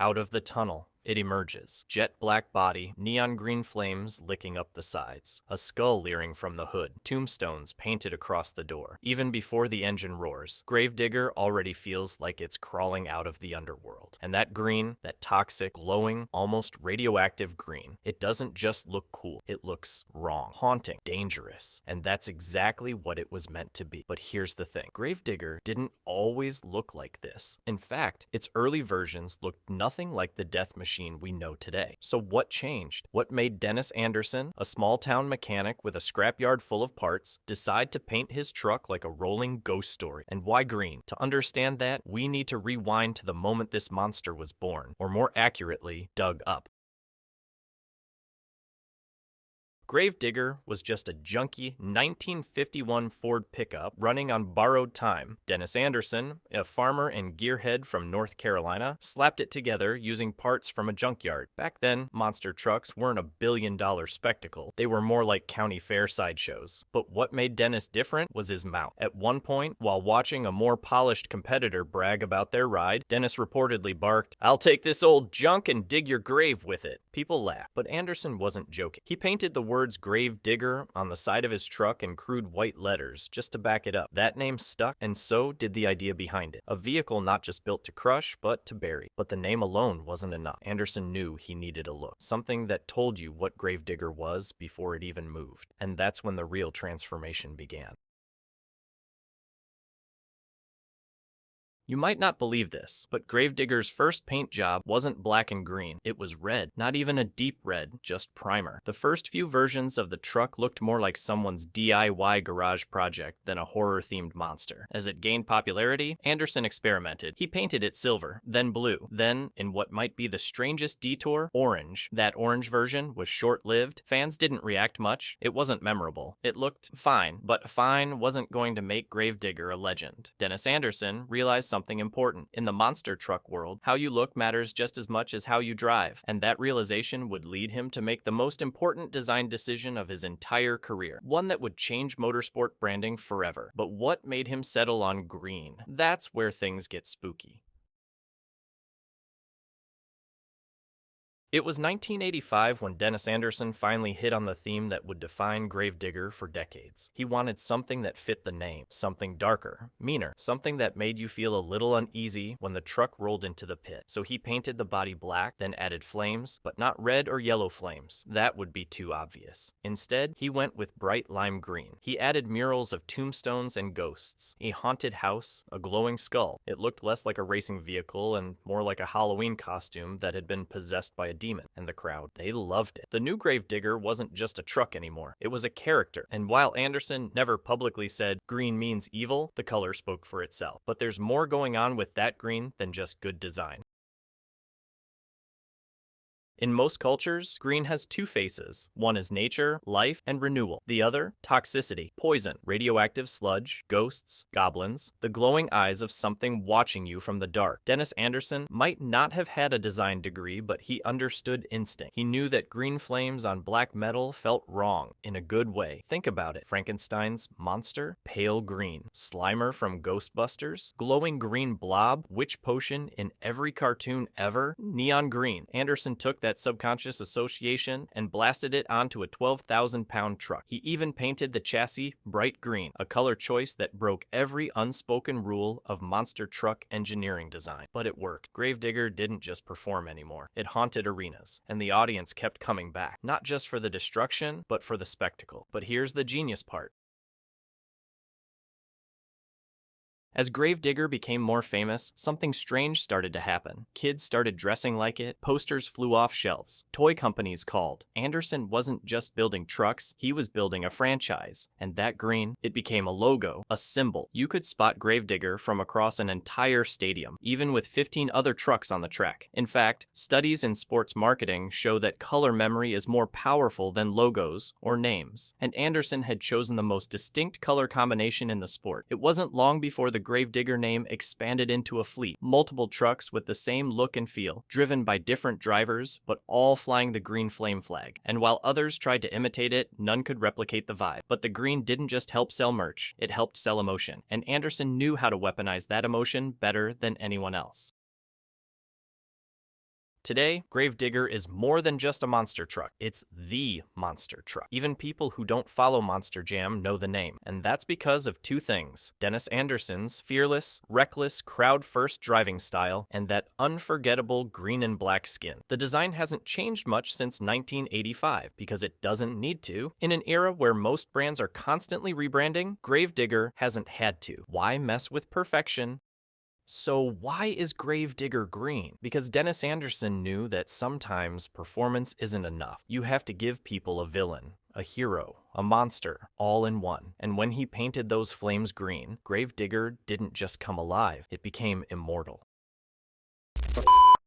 Out of the tunnel, it emerges. Jet black body, neon green flames licking up the sides. A skull leering from the hood. Tombstones painted across the door. Even before the engine roars, Gravedigger already feels like it's crawling out of the underworld. And that green, that toxic, glowing, almost radioactive green, it doesn't just look cool. It looks wrong, haunting, dangerous. And that's exactly what it was meant to be. But here's the thing. Gravedigger didn't always look like this. In fact, its early versions looked nothing like the death machine we know today. So what changed? What made Dennis Anderson, a small-town mechanic with a scrapyard full of parts, decide to paint his truck like a rolling ghost story? And why green? To understand that, we need to rewind to the moment this monster was born, or more accurately, dug up. Gravedigger was just a junky 1951 Ford pickup running on borrowed time. Dennis Anderson, a farmer and gearhead from North Carolina, slapped it together using parts from a junkyard. Back then, monster trucks weren't a billion-dollar spectacle. They were more like county fair sideshows. But what made Dennis different was his mouth. At one point, while watching a more polished competitor brag about their ride, Dennis reportedly barked, "I'll take this old junk and dig your grave with it." People laughed, but Anderson wasn't joking. He painted the words "Grave Digger" on the side of his truck in crude white letters just to back it up. That name stuck, and so did the idea behind it. A vehicle not just built to crush, but to bury. But the name alone wasn't enough. Anderson knew he needed a look. Something that told you what Gravedigger was before it even moved. And that's when the real transformation began. You might not believe this, but Gravedigger's first paint job wasn't black and green. It was red. Not even a deep red, just primer. The first few versions of the truck looked more like someone's DIY garage project than a horror-themed monster. As it gained popularity, Anderson experimented. He painted it silver, then blue, then, in what might be the strangest detour, orange. That orange version was short-lived. Fans didn't react much. It wasn't memorable. It looked fine, but fine wasn't going to make Gravedigger a legend. Dennis Anderson realized something important. In the monster truck world, how you look matters just as much as how you drive, and that realization would lead him to make the most important design decision of his entire career, one that would change motorsport branding forever. But what made him settle on green? That's where things get spooky. It was 1985 when Dennis Anderson finally hit on the theme that would define Gravedigger for decades. He wanted something that fit the name, something darker, meaner, something that made you feel a little uneasy when the truck rolled into the pit. So he painted the body black, then added flames, but not red or yellow flames. That would be too obvious. Instead, he went with bright lime green. He added murals of tombstones and ghosts, a haunted house, a glowing skull. It looked less like a racing vehicle and more like a Halloween costume that had been possessed by a demon, and the crowd, they loved it. The new Gravedigger wasn't just a truck anymore. It was a character, and while Anderson never publicly said green means evil, the color spoke for itself. But there's more going on with that green than just good design. In most cultures, green has two faces. One is nature, life, and renewal. The other, toxicity, poison, radioactive sludge, ghosts, goblins, the glowing eyes of something watching you from the dark. Dennis Anderson might not have had a design degree, but he understood instinct. He knew that green flames on black metal felt wrong, in a good way. Think about it. Frankenstein's monster, pale green. Slimer from Ghostbusters, glowing green blob, witch potion in every cartoon ever, neon green. Anderson took that subconscious association and blasted it onto a 12,000-pound truck. He even painted the chassis bright green, a color choice that broke every unspoken rule of monster truck engineering design. But it worked. Gravedigger didn't just perform anymore. It haunted arenas, and the audience kept coming back, not just for the destruction, but for the spectacle. But here's the genius part. As Gravedigger became more famous, something strange started to happen. Kids started dressing like it, posters flew off shelves, toy companies called. Anderson wasn't just building trucks, he was building a franchise. And that green, it became a logo, a symbol. You could spot Gravedigger from across an entire stadium, even with 15 other trucks on the track. In fact, studies in sports marketing show that color memory is more powerful than logos or names. And Anderson had chosen the most distinct color combination in the sport. It wasn't long before the Gravedigger name expanded into a fleet, multiple trucks with the same look and feel, driven by different drivers, but all flying the green flame flag. And while others tried to imitate it, none could replicate the vibe. But the green didn't just help sell merch, it helped sell emotion. And Anderson knew how to weaponize that emotion better than anyone else. Today, Gravedigger is more than just a monster truck. It's the monster truck. Even people who don't follow Monster Jam know the name, and that's because of two things: Dennis Anderson's fearless, reckless, crowd-first driving style, and that unforgettable green and black skin. The design hasn't changed much since 1985 because it doesn't need to. In an era where most brands are constantly rebranding, Gravedigger hasn't had to. Why mess with perfection? So why is Gravedigger green? Because Dennis Anderson knew that sometimes performance isn't enough. You have to give people a villain, a hero, a monster, all in one. And when he painted those flames green, Gravedigger didn't just come alive, it became immortal.